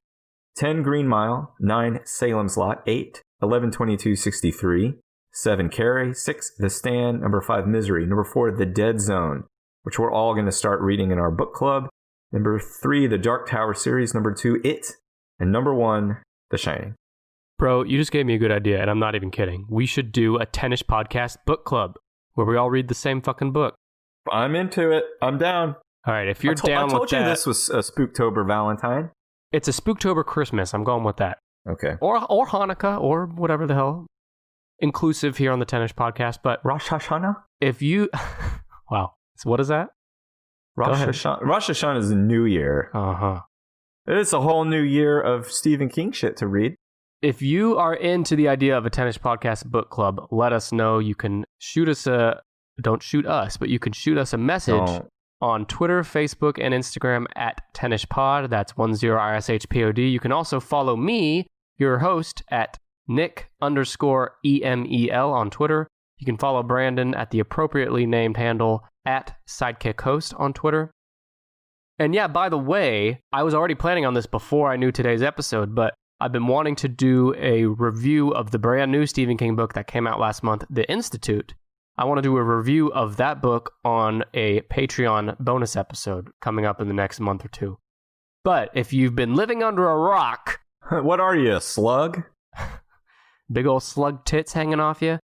10, Green Mile, 9, Salem's Lot, 8, 11/22/63, 7, Carrie, 6, The Stand, number 5, Misery, number 4, The Dead Zone, which we're all going to start reading in our book club, number 3, The Dark Tower series, number 2, It, and number 1, The Shining. Bro, you just gave me a good idea, and I'm not even kidding. We should do a 10ish podcast book club where we all read the same fucking book. I'm into it. I'm down. All right, if you're down with that... I told you this was a Spooktober Valentine. It's a Spooktober Christmas. I'm going with that. Okay. Or Hanukkah, or whatever the hell. Inclusive here on the 10ish podcast, but... Rosh Hashanah? If you... Wow. So what is that? Rosh Hashanah is a new year. Uh-huh. It's a whole new year of Stephen King shit to read. If you are into the idea of a 10ish podcast book club, let us know. You can shoot us don't shoot us, but you can shoot us a message on Twitter, Facebook, and Instagram at 10ishpod. That's 10ishpod. You can also follow me, your host, at Nick_EMEL on Twitter. You can follow Brandon at the appropriately named handle at SidekickHost on Twitter. And yeah, by the way, I was already planning on this before I knew today's episode, but I've been wanting to do a review of the brand new Stephen King book that came out last month, The Institute. I want to do a review of that book on a Patreon bonus episode coming up in the next month or two. But if you've been living under a rock... What are you, a slug? Big old slug tits hanging off you?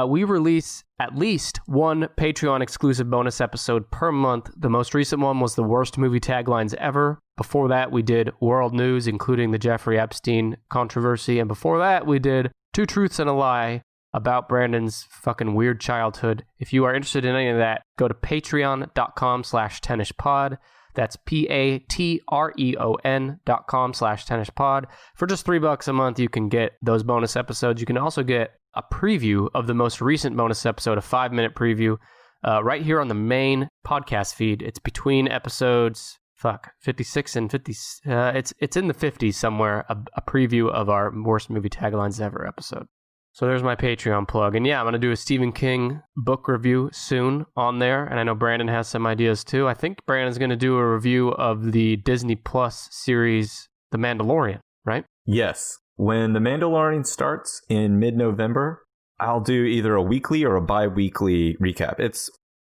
We release at least one Patreon exclusive bonus episode per month. The most recent one was the worst movie taglines ever. Before that, we did world news, including the Jeffrey Epstein controversy. And before that, we did Two Truths and a Lie about Brandon's fucking weird childhood. If you are interested in any of that, go to patreon.com/tennispod. That's patreon.com/tennispod. For just $3 a month, you can get those bonus episodes. You can also get a preview of the most recent bonus episode, a 5-minute preview, right here on the main podcast feed. It's between episodes 56 and 50. It's in the 50s somewhere. A preview of our worst movie taglines ever episode. So there's my Patreon plug. And yeah, I'm going to do a Stephen King book review soon on there. And I know Brandon has some ideas too. I think Brandon's going to do a review of the Disney Plus series, The Mandalorian, right? Yes. When The Mandalorian starts in mid-November, I'll do either a weekly or a bi-weekly recap.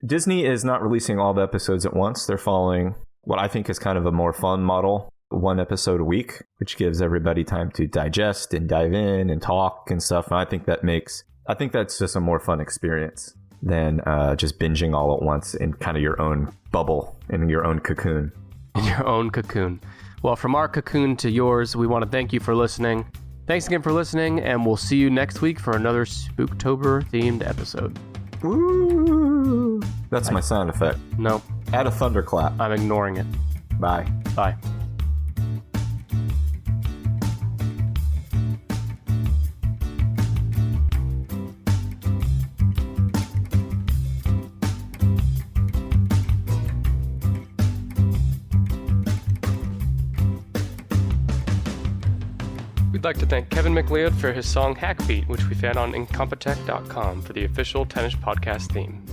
Disney is not releasing all the episodes at once. They're following what I think is kind of a more fun model. One episode a week, which gives everybody time to digest and dive in and talk and stuff. And I think that's just a more fun experience than just binging all at once in kind of your own bubble, in your own cocoon. In your own cocoon. Well, from our cocoon to yours, we want to thank you for listening. Thanks again for listening, and we'll see you next week for another Spooktober-themed episode. Woo! That's my sound effect. Nope. Add a thunderclap. I'm ignoring it. Bye. Bye. We'd like to thank Kevin MacLeod for his song Hackbeat, which we found on Incompetech.com for the official Tennis Podcast theme.